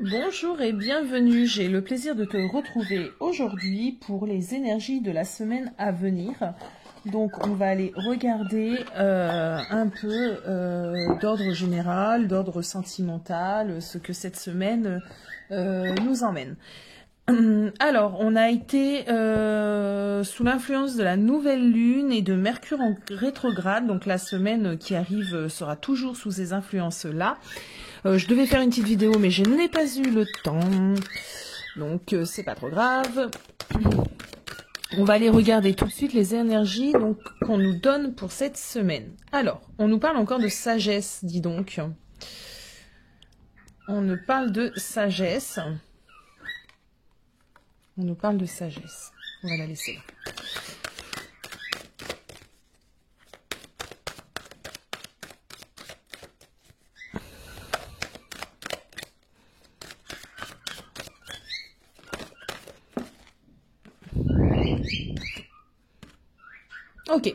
Bonjour et bienvenue, j'ai le plaisir de te retrouver aujourd'hui pour les énergies de la semaine à venir. Donc on va aller regarder un peu d'ordre général, d'ordre sentimental, ce que cette semaine nous emmène. Alors, on a été sous l'influence de la nouvelle lune et de Mercure en rétrograde, donc la semaine qui arrive sera toujours sous ces influences-là. Je devais faire une petite vidéo, mais je n'ai pas eu le temps, donc c'est pas trop grave. On va aller regarder tout de suite les énergies donc qu'on nous donne pour cette semaine. Alors, on nous parle encore de sagesse, dis donc. On nous parle de sagesse. On nous parle de sagesse. On va la laisser là. Ok,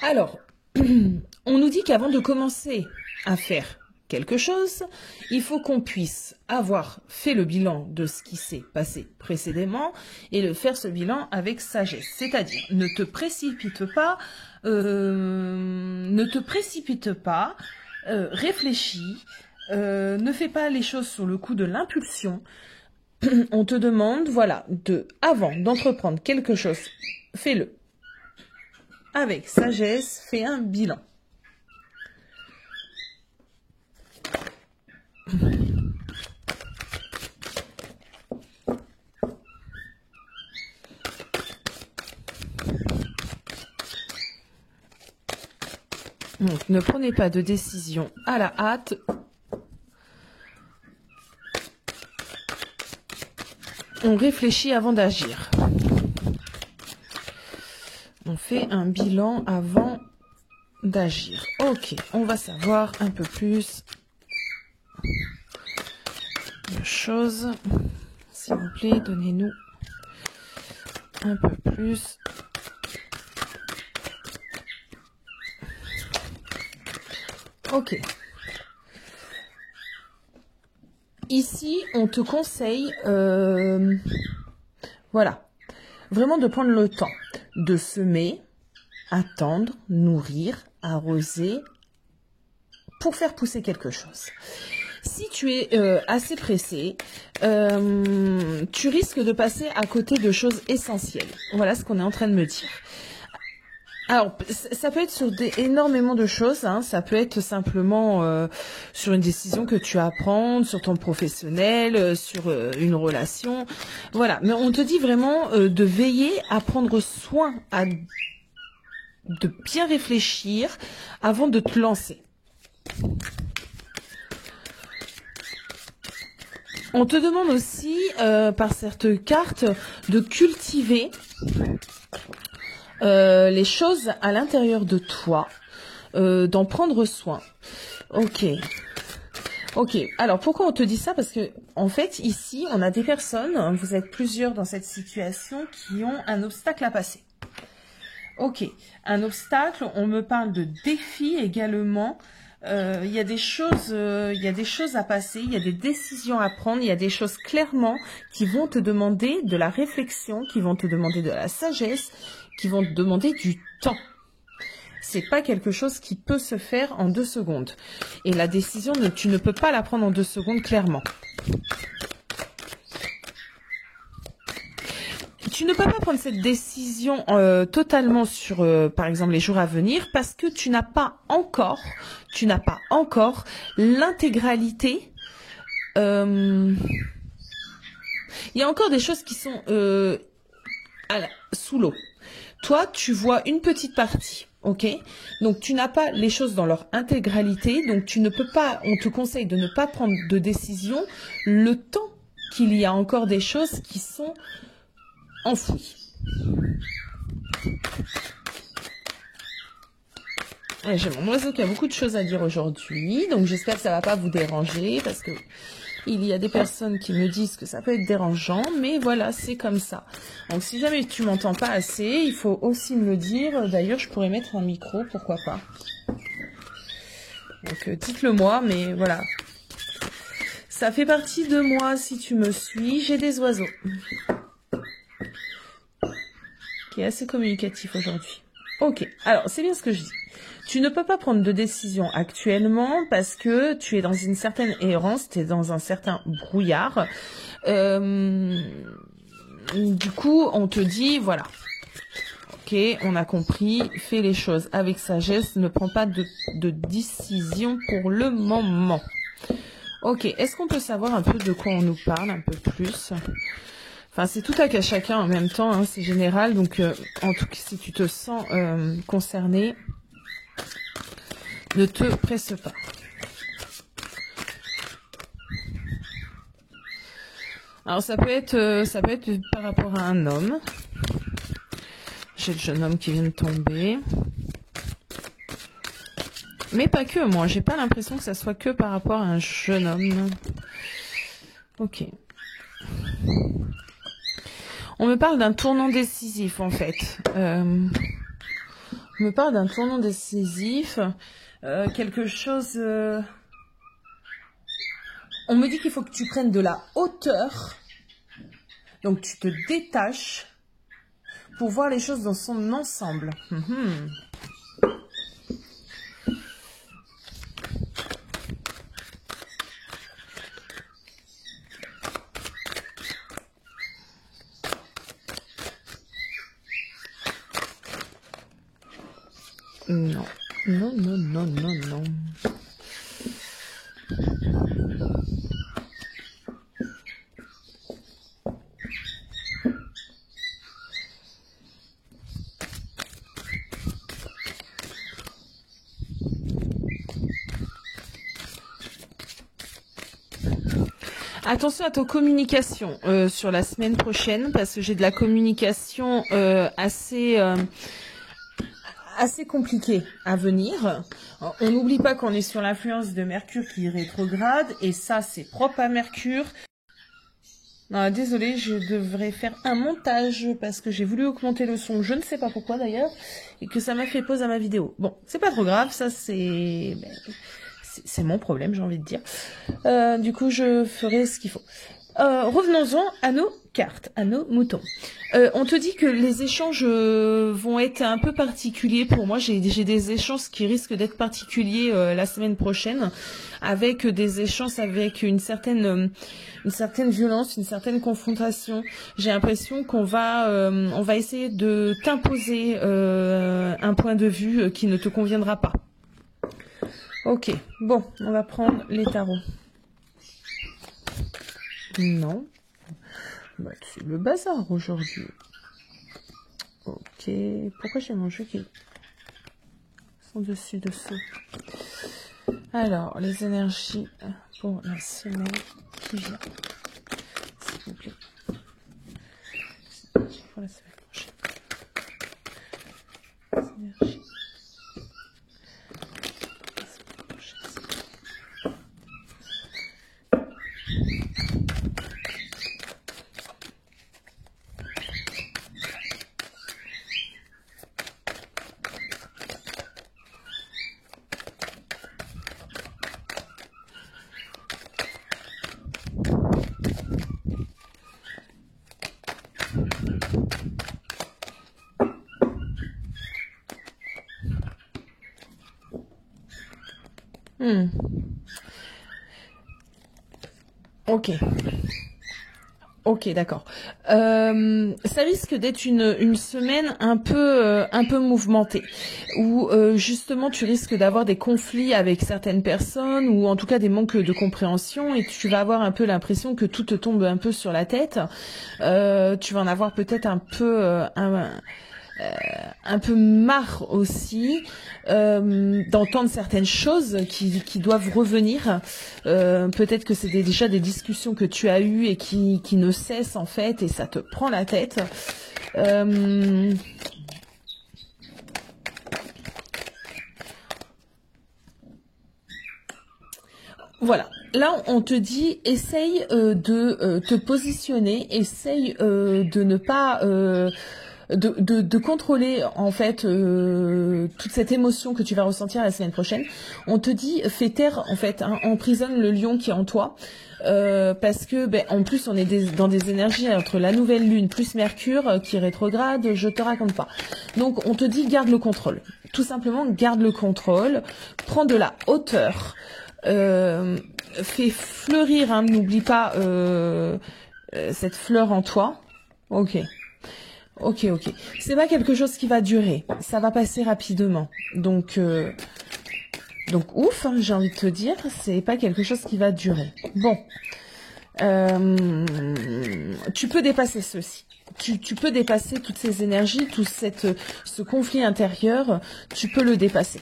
alors, on nous dit qu'avant de commencer à faire quelque chose, il faut qu'on puisse avoir fait le bilan de ce qui s'est passé précédemment et le faire ce bilan avec sagesse. C'est-à-dire, ne te précipite pas, réfléchis, ne fais pas les choses sur le coup de l'impulsion. On te demande, voilà, avant d'entreprendre quelque chose, fais-le. Avec sagesse, fais un bilan. Donc, ne prenez pas de décision à la hâte. On réfléchit avant d'agir. On fait un bilan avant d'agir. Ok, on va savoir un peu plus de choses. S'il vous plaît, donnez-nous un peu plus. Ok. Ici, on te conseille, voilà, vraiment de prendre le temps de semer, attendre, nourrir, arroser, pour faire pousser quelque chose. Si tu es assez pressé, tu risques de passer à côté de choses essentielles. Voilà ce qu'on est en train de me dire. Alors, ça peut être sur énormément de choses, hein. Ça peut être simplement sur une décision que tu as à prendre, sur ton professionnel, sur une relation. Voilà, mais on te dit vraiment de veiller à prendre soin, de bien réfléchir avant de te lancer. On te demande aussi, par cette carte, de cultiver les choses à l'intérieur de toi, d'en prendre soin. Ok. Ok. Alors, pourquoi on te dit ça? Parce que, en fait, ici, on a des personnes, vous êtes plusieurs dans cette situation, qui ont un obstacle à passer. Ok. Un obstacle, on me parle de défi également. Il y a des choses à passer, il y a des décisions à prendre, il y a des choses clairement qui vont te demander de la réflexion, qui vont te demander de la sagesse, qui vont te demander du temps. C'est pas quelque chose qui peut se faire en 2 secondes. Et la décision, tu ne peux pas la prendre en 2 secondes, clairement. Tu ne peux pas prendre cette décision totalement sur, par exemple, les jours à venir parce que tu n'as pas encore l'intégralité. Il y a encore des choses qui sont sous l'eau. Toi, tu vois une petite partie, ok? Donc, tu n'as pas les choses dans leur intégralité. Donc, tu ne peux pas, on te conseille de ne pas prendre de décision le temps qu'il y a encore des choses qui sont enfouies. J'ai mon oiseau qui a beaucoup de choses à dire aujourd'hui. Donc, j'espère que ça ne va pas vous déranger parce que il y a des personnes qui me disent que ça peut être dérangeant, mais voilà, c'est comme ça. Donc, si jamais tu m'entends pas assez, il faut aussi me le dire. D'ailleurs, je pourrais mettre un micro, pourquoi pas. Donc, dites-le moi, mais voilà. Ça fait partie de moi si tu me suis. J'ai des oiseaux. Qui est assez communicatif aujourd'hui. Ok, alors c'est bien ce que je dis. Tu ne peux pas prendre de décision actuellement parce que tu es dans une certaine errance, tu es dans un certain brouillard. Du coup, on te dit, voilà. Ok, on a compris, fais les choses avec sagesse, ne prends pas de décision pour le moment. Ok, est-ce qu'on peut savoir un peu de quoi on nous parle, un peu plus? Enfin, c'est tout à cas chacun en même temps, hein, c'est général, donc en tout cas, si tu te sens concerné, ne te presse pas. Alors ça peut être par rapport à un homme. J'ai le jeune homme qui vient de tomber. Mais pas que, moi. J'ai pas l'impression que ça soit que par rapport à un jeune homme. Ok. On me parle d'un tournant décisif, en fait. On me parle d'un tournant décisif. Quelque chose... On me dit qu'il faut que tu prennes de la hauteur. Donc, tu te détaches pour voir les choses dans son ensemble. Non, non, non, non, non, non. Attention à ta communication sur la semaine prochaine parce que j'ai de la communication assez compliquée à venir. On n'oublie pas qu'on est sur l'influence de Mercure qui est rétrograde et ça c'est propre à Mercure. Non, désolée, je devrais faire un montage parce que j'ai voulu augmenter le son, je ne sais pas pourquoi d'ailleurs, et que ça m'a fait pause à ma vidéo. Bon, c'est pas trop grave, ça c'est... c'est mon problème, j'ai envie de dire. Du coup, je ferai ce qu'il faut. Revenons-en à nos cartes, à nos moutons. On te dit que les échanges vont être un peu particuliers pour moi. J'ai des échanges qui risquent d'être particuliers la semaine prochaine, avec des échanges avec une certaine violence, une certaine confrontation. J'ai l'impression qu'on va essayer de t'imposer un point de vue qui ne te conviendra pas. Ok, bon, on va prendre les tarots. Non. Bah, c'est le bazar aujourd'hui. Ok, pourquoi j'ai mon jeu qui sont dessus dessous? Alors, les énergies pour la semaine qui vient. S'il vous plaît. Pour la semaine prochaine. Les énergies. Ok. Ok, d'accord. Ça risque d'être une semaine un peu mouvementée, où justement tu risques d'avoir des conflits avec certaines personnes, ou en tout cas des manques de compréhension, et tu vas avoir un peu l'impression que tout te tombe un peu sur la tête. Tu vas en avoir peut-être un peu marre aussi d'entendre certaines choses qui doivent revenir. Peut-être que c'est déjà des discussions que tu as eues et qui ne cessent en fait, et ça te prend la tête. Voilà. Là, on te dit, essaye de te positionner, essaye de ne pas de contrôler en fait toute cette émotion que tu vas ressentir la semaine prochaine. On te dit fais taire en fait, hein, emprisonne le lion qui est en toi. Parce que en plus on est dans des énergies entre la nouvelle lune plus Mercure qui rétrograde, je te raconte pas. Donc on te dit garde le contrôle. Tout simplement garde le contrôle, prends de la hauteur, fais fleurir, hein, n'oublie pas cette fleur en toi. Ok. Ok. C'est pas quelque chose qui va durer, ça va passer rapidement. Donc ouf, hein, j'ai envie de te dire, c'est pas quelque chose qui va durer. Bon, tu peux dépasser ceci. Tu peux dépasser toutes ces énergies, ce conflit intérieur, tu peux le dépasser.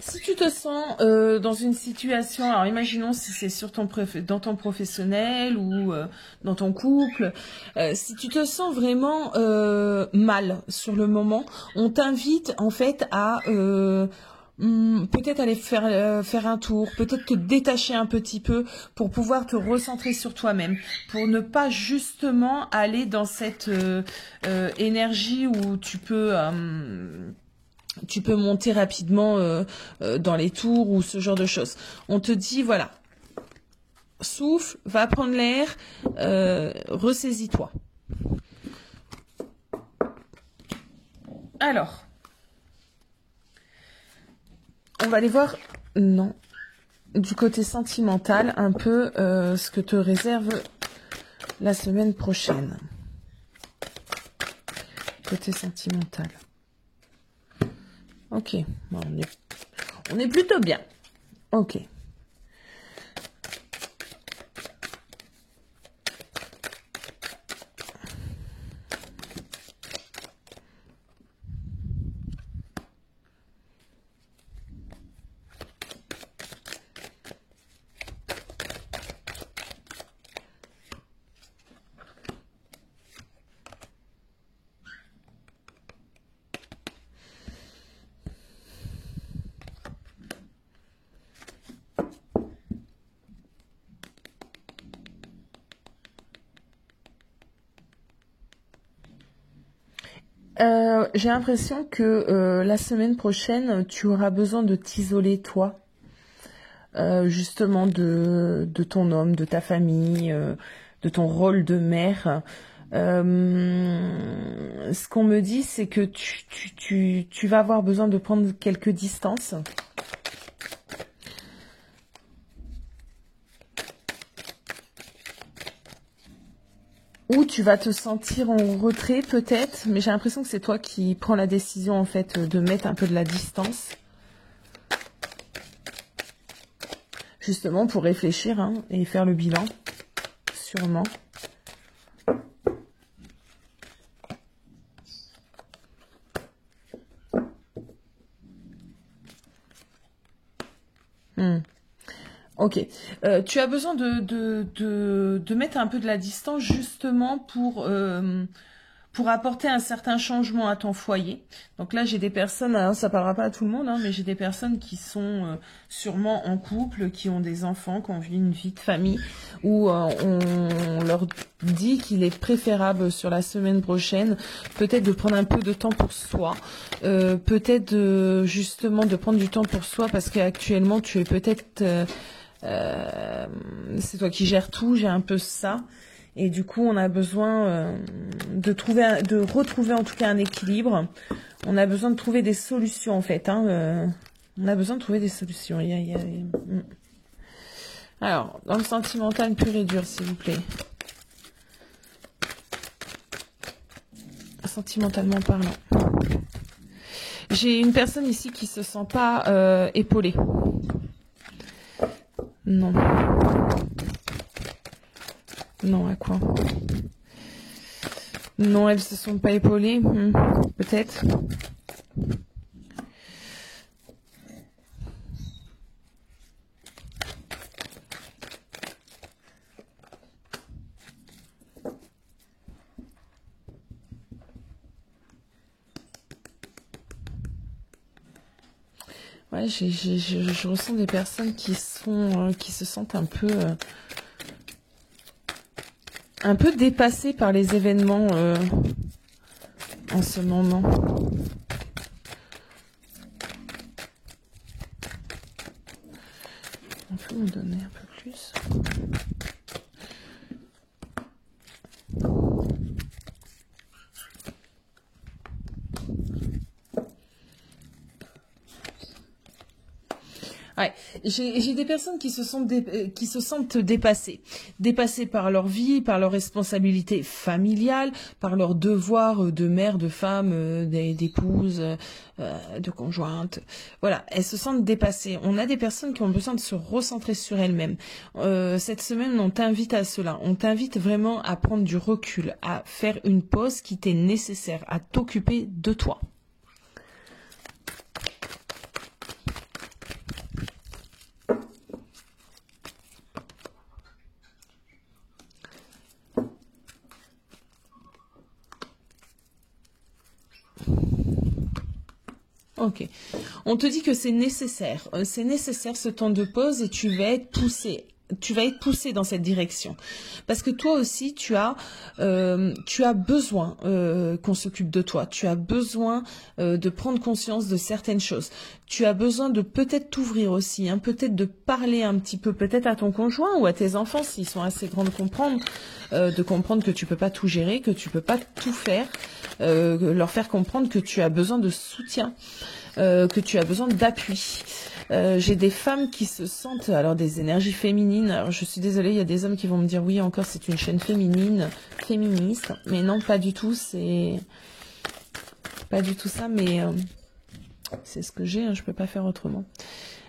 Si tu te sens dans une situation, alors imaginons si c'est sur dans ton professionnel ou dans ton couple, si tu te sens vraiment mal sur le moment, on t'invite en fait à peut-être aller faire un tour, peut-être te détacher un petit peu pour pouvoir te recentrer sur toi-même, pour ne pas justement aller dans cette énergie où tu peux monter rapidement dans les tours ou ce genre de choses. On te dit, voilà, souffle, va prendre l'air, ressaisis-toi. Alors, on va aller voir, non, du côté sentimental, un peu ce que te réserve la semaine prochaine. Côté sentimental. Ok, bon, on est plutôt bien. Ok. J'ai l'impression que la semaine prochaine, tu auras besoin de t'isoler, toi, justement de ton homme, de ta famille, de ton rôle de mère. Ce qu'on me dit, c'est que tu vas avoir besoin de prendre quelques distances. Ou tu vas te sentir en retrait peut-être, mais j'ai l'impression que c'est toi qui prends la décision en fait de mettre un peu de la distance. Justement pour réfléchir hein, et faire le bilan, sûrement. Ok. Tu as besoin de mettre un peu de la distance justement pour apporter un certain changement à ton foyer. Donc là, j'ai des personnes, alors ça parlera pas à tout le monde, hein, mais j'ai des personnes qui sont sûrement en couple, qui ont des enfants, qui ont une vie de famille, où on leur dit qu'il est préférable sur la semaine prochaine, peut-être de prendre un peu de temps pour soi, peut-être justement de prendre du temps pour soi, parce qu'actuellement, tu es peut-être... c'est toi qui gères tout, j'ai un peu ça. Et du coup, on a besoin de retrouver en tout cas un équilibre. On a besoin de trouver des solutions en fait. Hein, on a besoin de trouver des solutions. Alors, dans le sentimental pur et dur, s'il vous plaît. Sentimentalement parlant. J'ai une personne ici qui se sent pas épaulée. Non. Non, à quoi? Non, elles se sont pas épaulées. Peut-être. Ouais, je ressens des personnes qui se sentent un peu dépassées par les événements en ce moment. On peut me donner un peu plus. Ouais, j'ai des personnes qui se sentent dépassées par leur vie, par leurs responsabilités familiales, par leurs devoirs de mère, de femme, d'épouse, de conjointe. Voilà, elles se sentent dépassées. On a des personnes qui ont besoin de se recentrer sur elles-mêmes. Cette semaine, on t'invite à cela. On t'invite vraiment à prendre du recul, à faire une pause qui t'est nécessaire, à t'occuper de toi. Ok. On te dit que c'est nécessaire. C'est nécessaire ce temps de pause et tu vas être poussé. Tu vas être poussé dans cette direction. Parce que toi aussi, tu as besoin qu'on s'occupe de toi. Tu as besoin de prendre conscience de certaines choses. Tu as besoin de peut-être t'ouvrir aussi, hein, peut-être de parler un petit peu, peut-être à ton conjoint ou à tes enfants s'ils sont assez grands de comprendre que tu peux pas tout gérer, que tu peux pas tout faire, leur faire comprendre que tu as besoin de soutien, que tu as besoin d'appui. J'ai des femmes qui se sentent, alors des énergies féminines. Alors je suis désolée, il y a des hommes qui vont me dire oui, encore c'est une chaîne féministe, mais non, pas du tout. C'est pas du tout ça, mais c'est ce que j'ai. Hein, je peux pas faire autrement.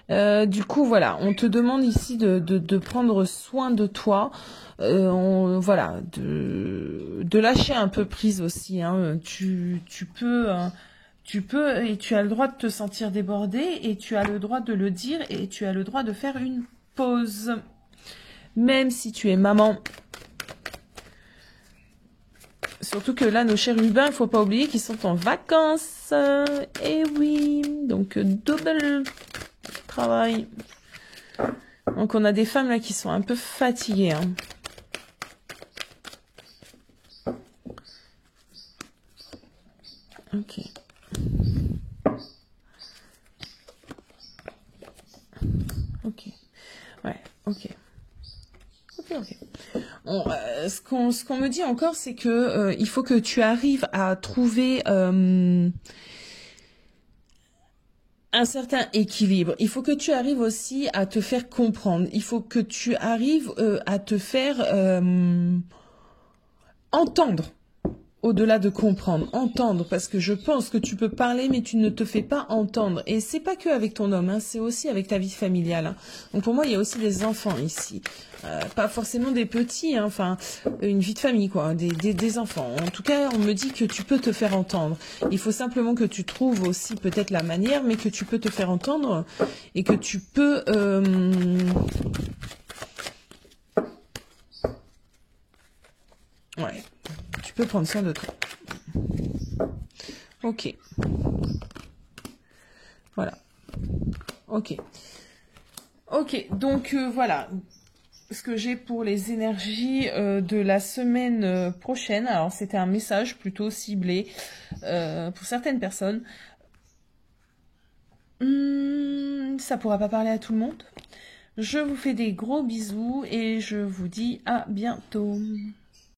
Du coup, voilà, on te demande ici de prendre soin de toi. Voilà, de lâcher un peu prise aussi. Hein. Tu peux. Tu peux et tu as le droit de te sentir débordé et tu as le droit de le dire et tu as le droit de faire une pause. Même si tu es maman. Surtout que là, nos chérubins, il faut pas oublier qu'ils sont en vacances. Et oui, donc double travail. Donc on a des femmes là qui sont un peu fatiguées. Hein. Ok. Ok. Ouais, ok. Ok. Ce qu'on me dit encore, c'est que il faut que tu arrives à trouver un certain équilibre. Il faut que tu arrives aussi à te faire comprendre. Il faut que tu arrives à te faire entendre. Au-delà de comprendre, entendre, parce que je pense que tu peux parler, mais tu ne te fais pas entendre. Et c'est pas que avec ton homme, hein, c'est aussi avec ta vie familiale. Hein. Donc pour moi, il y a aussi des enfants ici. Pas forcément des petits, hein, enfin, une vie de famille, quoi, des enfants. En tout cas, on me dit que tu peux te faire entendre. Il faut simplement que tu trouves aussi peut-être la manière, mais que tu peux te faire entendre et que tu peux... Ouais. Tu peux prendre soin de toi. Ok. Voilà. Ok. Ok, donc voilà ce que j'ai pour les énergies de la semaine prochaine. Alors c'était un message plutôt ciblé pour certaines personnes. Ça pourra pas parler à tout le monde. Je vous fais des gros bisous et je vous dis à bientôt.